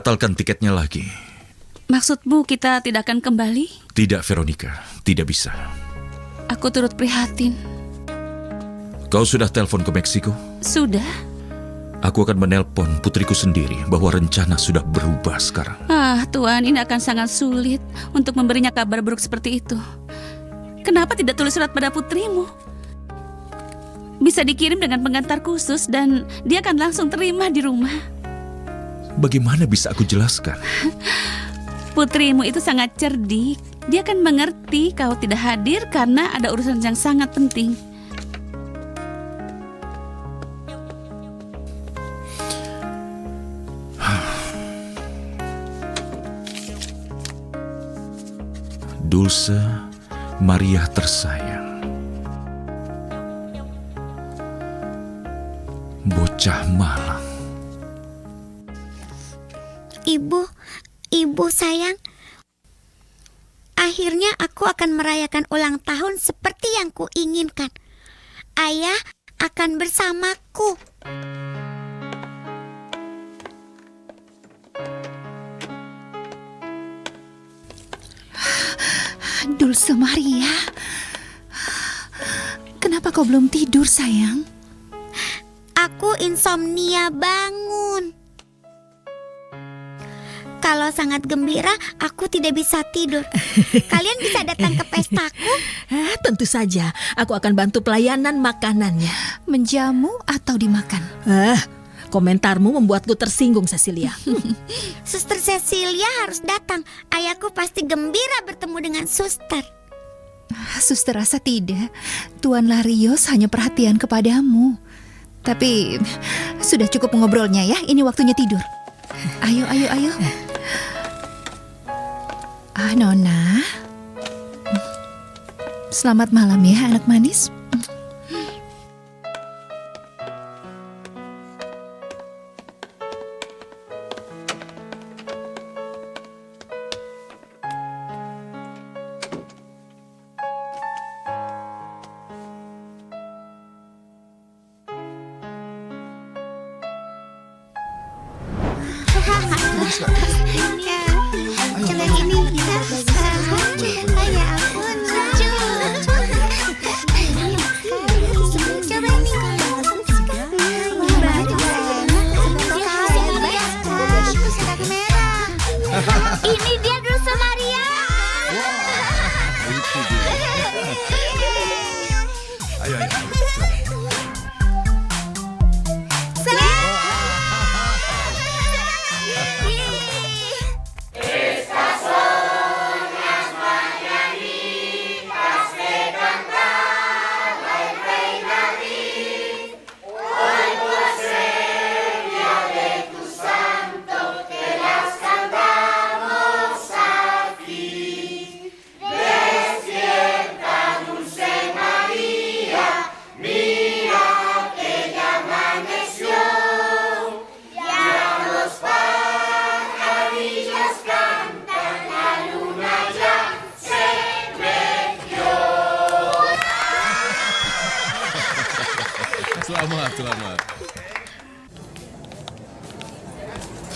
Batalkan tiketnya lagi. Maksudmu kita tidak akan kembali? Tidak, Veronica. Tidak bisa. Aku turut prihatin. Kau sudah telepon ke Meksiko? Sudah? Aku akan menelpon putriku sendiri bahwa rencana sudah berubah sekarang. Tuan, ini akan sangat sulit untuk memberinya kabar buruk seperti itu. Kenapa tidak tulis surat pada putrimu? Bisa dikirim dengan pengantar khusus dan dia akan langsung terima di rumah. Bagaimana bisa aku jelaskan? Putrimu itu sangat cerdik. Dia akan mengerti kau tidak hadir karena ada urusan yang sangat penting. Dulce Maria tersayang, bocah malang. Ibu sayang, akhirnya aku akan merayakan ulang tahun seperti yang kuinginkan. Ayah akan bersamaku. Dulce Maria, kenapa kau belum tidur, sayang? Aku insomnia bangun. Kalau sangat gembira, aku tidak bisa tidur. Kalian bisa datang ke pestaku? Tentu saja, aku akan bantu pelayanan makanannya. Menjamu atau dimakan? Komentarmu membuatku tersinggung, Cecilia. Suster Cecilia harus datang. Ayahku pasti gembira bertemu dengan suster. Suster rasa tidak. Tuan Larios hanya perhatian kepadamu. Tapi sudah cukup mengobrolnya ya. Ini waktunya tidur. Ayo. Nona. Selamat malam ya, anak manis. Jangan ini ya. Ya ampun, lucu. Coba ini. Ini dia Dulce Maria. Ayo. Selamat.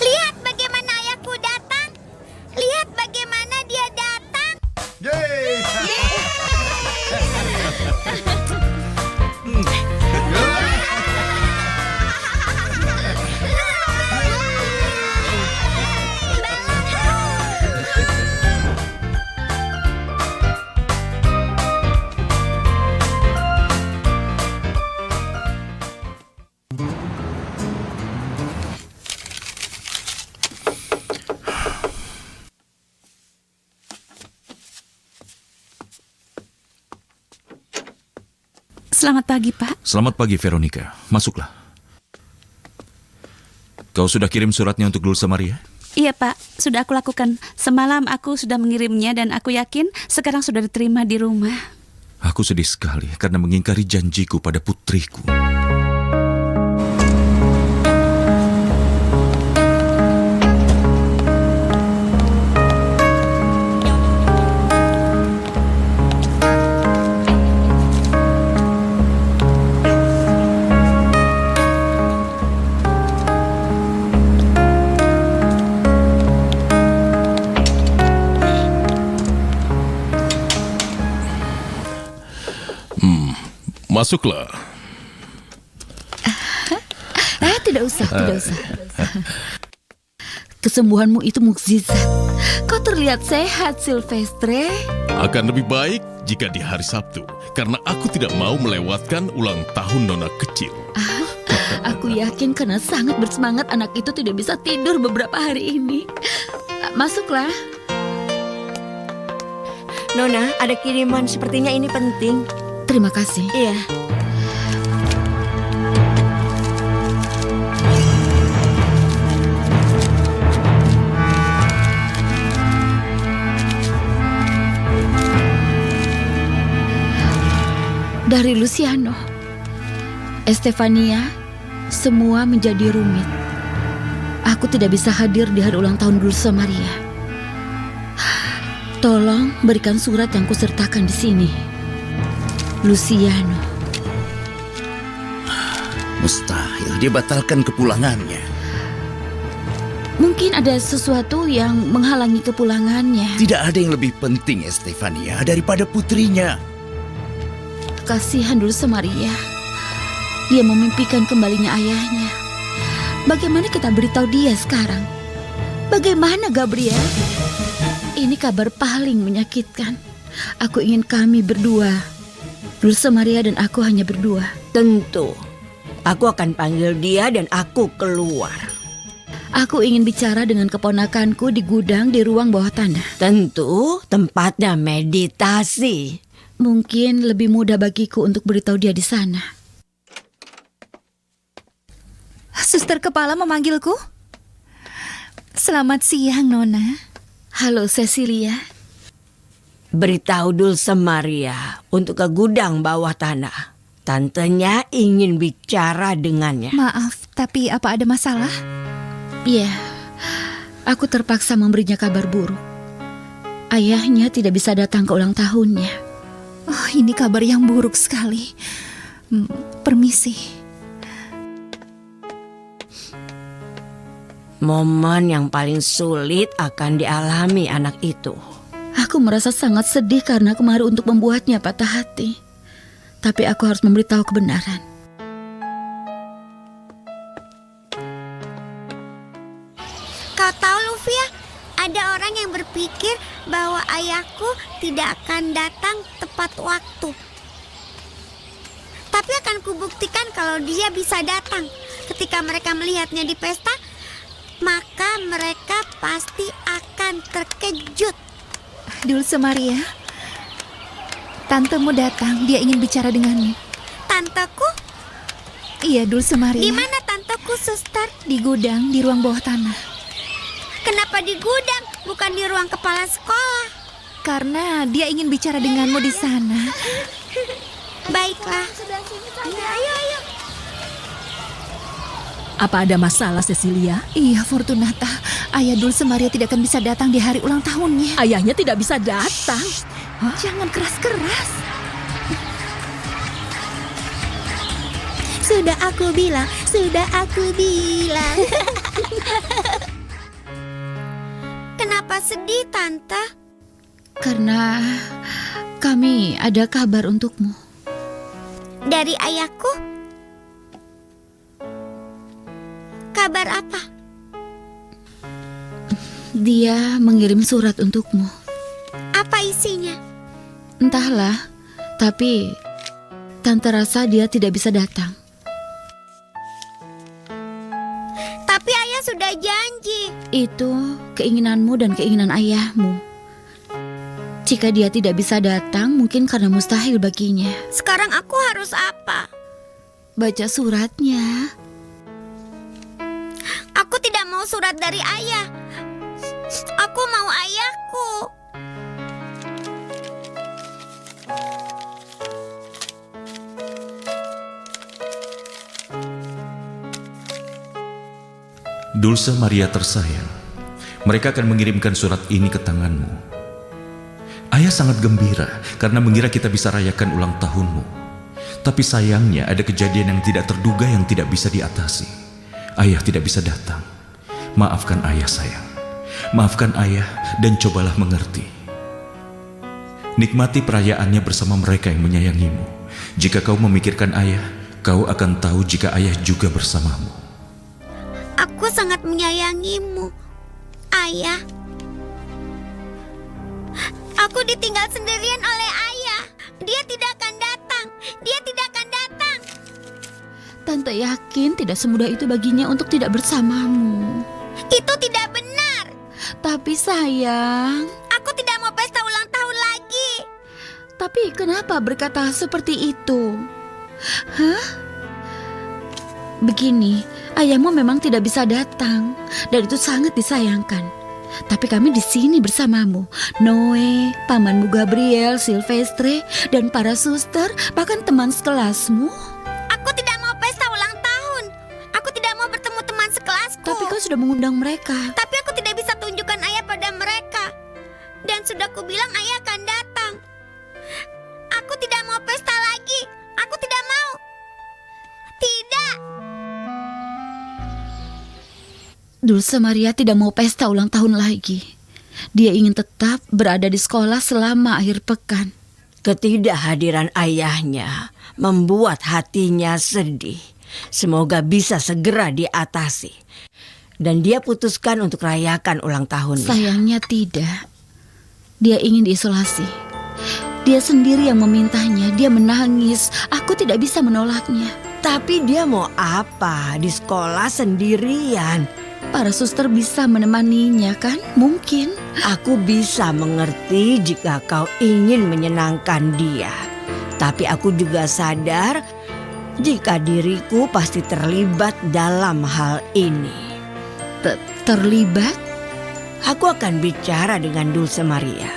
Lihat bagaimana ayahku datang. Lihat bagaimana dia datang. Yeay! Selamat pagi, Pak. Selamat pagi, Veronica. Masuklah. Kau sudah kirim suratnya untuk Dulce Maria? Iya, Pak. Sudah aku lakukan. Semalam aku sudah mengirimnya dan aku yakin sekarang sudah diterima di rumah. Aku sedih sekali karena mengingkari janjiku pada putriku. Masuklah. Tidak usah. Kesembuhanmu itu mukjizat. Kau terlihat sehat, Silvestre. Akan lebih baik jika di hari Sabtu, karena aku tidak mau melewatkan ulang tahun Nona kecil. Aku yakin karena sangat bersemangat anak itu tidak bisa tidur beberapa hari ini. Masuklah. Nona, ada kiriman. Sepertinya ini penting. Terima kasih. Iya. Dari Luciano. Estefania, semua menjadi rumit. Aku tidak bisa hadir di hari ulang tahun Dulce Maria. Tolong berikan surat yang kusertakan di sini. Luciano. Mustahil dia batalkan kepulangannya. Mungkin ada sesuatu yang menghalangi kepulangannya. Tidak ada yang lebih penting, Estefania, daripada putrinya. Kasihan Dulce Maria. Dia memimpikan kembalinya ayahnya. Bagaimana kita beritahu dia sekarang? Bagaimana, Gabriel? Ini kabar paling menyakitkan. Aku ingin kami berdua, Dulce Maria dan aku, hanya berdua. Tentu. Aku akan panggil dia dan aku keluar. Aku ingin bicara dengan keponakanku di gudang di ruang bawah tanah. Tentu tempatnya meditasi. Mungkin lebih mudah bagiku untuk beritahu dia di sana. Suster kepala memanggilku. Selamat siang, Nona. Halo, Cecilia. Beritahu Dulce Maria untuk ke gudang bawah tanah. Tantenya ingin bicara dengannya. Maaf, tapi apa ada masalah? Ya, aku terpaksa memberinya kabar buruk. Ayahnya tidak bisa datang ke ulang tahunnya. Oh, ini kabar yang buruk sekali. Permisi. Momen yang paling sulit akan dialami anak itu. Aku merasa sangat sedih karena kemarin untuk membuatnya patah hati. Tapi aku harus memberitahu kebenaran. Kau tahu, Luvia, ada orang yang berpikir bahwa ayahku tidak akan datang tepat waktu. Tapi akan kubuktikan kalau dia bisa datang. Ketika mereka melihatnya di pesta, maka mereka pasti akan terkejut. Dulce Maria, tantemu datang. Dia ingin bicara denganmu. Tanteku? Iya, Dulce Maria. Di mana tanteku, suster? Di gudang, di ruang bawah tanah. Kenapa di gudang, bukan di ruang kepala sekolah? Karena dia ingin bicara denganmu di sana. Baiklah. Ayo. Apa ada masalah, Cecilia? Iya, Fortunata. Ayah Dulce Maria tidak akan bisa datang di hari ulang tahunnya. Ayahnya tidak bisa datang. Jangan keras-keras. Sudah aku bilang. Kenapa sedih, Tante? Karena kami ada kabar untukmu. Dari ayahku? Kabar apa? Dia mengirim surat untukmu. Apa isinya? Entahlah, tapi Tante rasa dia tidak bisa datang. Tapi ayah sudah janji. Itu keinginanmu dan keinginan ayahmu. Jika dia tidak bisa datang, mungkin karena mustahil baginya. Sekarang aku harus apa? Baca suratnya. Aku tidak mau surat dari ayah. Aku mau ayahku. Dulce Maria tersayang, mereka akan mengirimkan surat ini ke tanganmu. Ayah sangat gembira karena mengira kita bisa rayakan ulang tahunmu. Tapi sayangnya ada kejadian yang tidak terduga yang tidak bisa diatasi. Ayah tidak bisa datang. Maafkan ayah, sayang. Maafkan ayah dan cobalah mengerti. Nikmati perayaannya bersama mereka yang menyayangimu. Jika kau memikirkan ayah, kau akan tahu jika ayah juga bersamamu. Aku sangat menyayangimu, Ayah. Aku ditinggal sendirian oleh ayah. Dia tidak akan datang. Dia tidak akan datang. Tante yakin tidak semudah itu baginya untuk tidak bersamamu. Itu tidak benar. Tapi sayang, Aku tidak mau pesta ulang tahun lagi. tapi kenapa berkata seperti itu? Hah? Begini, ayahmu memang tidak bisa datang dan itu sangat disayangkan. Tapi kami di sini bersamamu. Noe, pamanmu Gabriel, Silvestre, dan para suster, bahkan teman sekelasmu. Aku tidak mau pesta ulang tahun. Aku tidak mau bertemu teman sekelasku. Tapi kau sudah mengundang mereka. Tapi aku tidak bisa tunjukkan ayah pada mereka. Dan sudah kubilang ayah akan datang. Aku tidak mau pesta lagi. Aku tidak mau. Tidak. Dulce Maria tidak mau pesta ulang tahun lagi. Dia ingin tetap berada di sekolah selama akhir pekan. Ketidakhadiran ayahnya membuat hatinya sedih. Semoga bisa segera diatasi. Dan dia putuskan untuk rayakan ulang tahunnya. Sayangnya tidak. Dia ingin diisolasi. Dia sendiri yang memintanya. Dia menangis. Aku tidak bisa menolaknya. Tapi dia mau apa di sekolah sendirian? Para suster bisa menemaninya kan? Mungkin. Aku bisa mengerti jika kau ingin menyenangkan dia. Tapi aku juga sadar jika diriku pasti terlibat dalam hal ini. Terlibat? Aku akan bicara dengan Dulce Maria.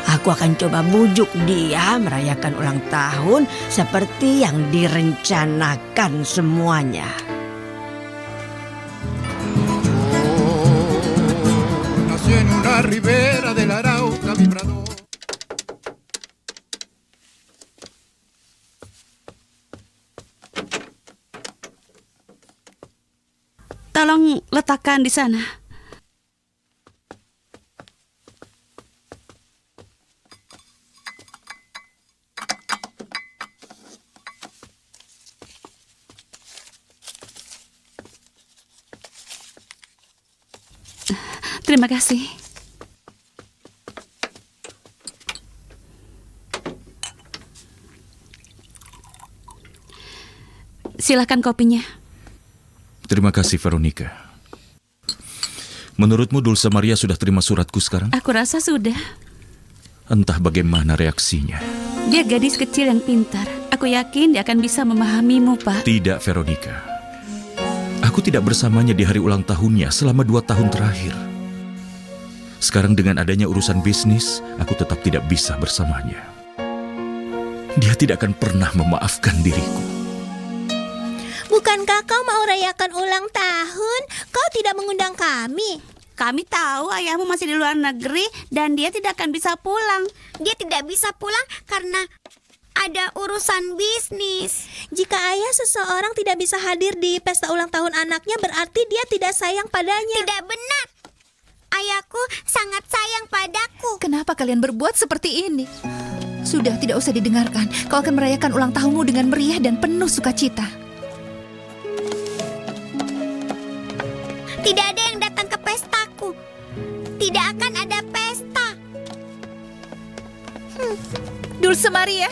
Aku akan coba bujuk dia merayakan ulang tahun seperti yang direncanakan semuanya. Nació en una ribera del Arauca vibrador. Tolong letakkan di sana. Terima kasih. Silakan kopinya. Terima kasih, Veronica. Menurutmu Dulce Maria sudah terima suratku sekarang? Aku rasa sudah. Entah bagaimana reaksinya. Dia gadis kecil yang pintar. Aku yakin dia akan bisa memahamimu, Pak. Tidak, Veronica. Aku tidak bersamanya di hari ulang tahunnya selama 2 tahun terakhir. Sekarang dengan adanya urusan bisnis, aku tetap tidak bisa bersamanya. Dia tidak akan pernah memaafkan diriku. Bukankah kau mau rayakan ulang tahun? Kau tidak mengundang kami. Kami tahu ayahmu masih di luar negeri dan dia tidak akan bisa pulang. Dia tidak bisa pulang karena ada urusan bisnis. Jika ayah seseorang tidak bisa hadir di pesta ulang tahun anaknya, berarti dia tidak sayang padanya. Tidak benar. Ayahku sangat sayang padaku. Kenapa kalian berbuat seperti ini? Sudah, tidak usah didengarkan. Kau akan merayakan ulang tahunmu dengan meriah dan penuh sukacita. Tidak ada yang datang ke pestaku. Tidak akan ada pesta. Dulce Maria.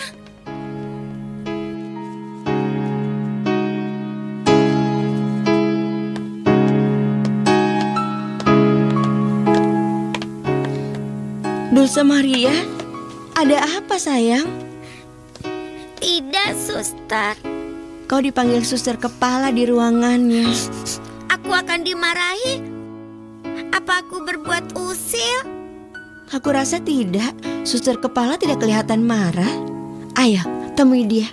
Dulce Maria, ada apa sayang? Tidak, suster. Kau dipanggil suster kepala di ruangannya. Aku akan dimarahi. Apa aku berbuat usil? Aku rasa tidak. Suster kepala tidak kelihatan marah. Ayo, temui dia.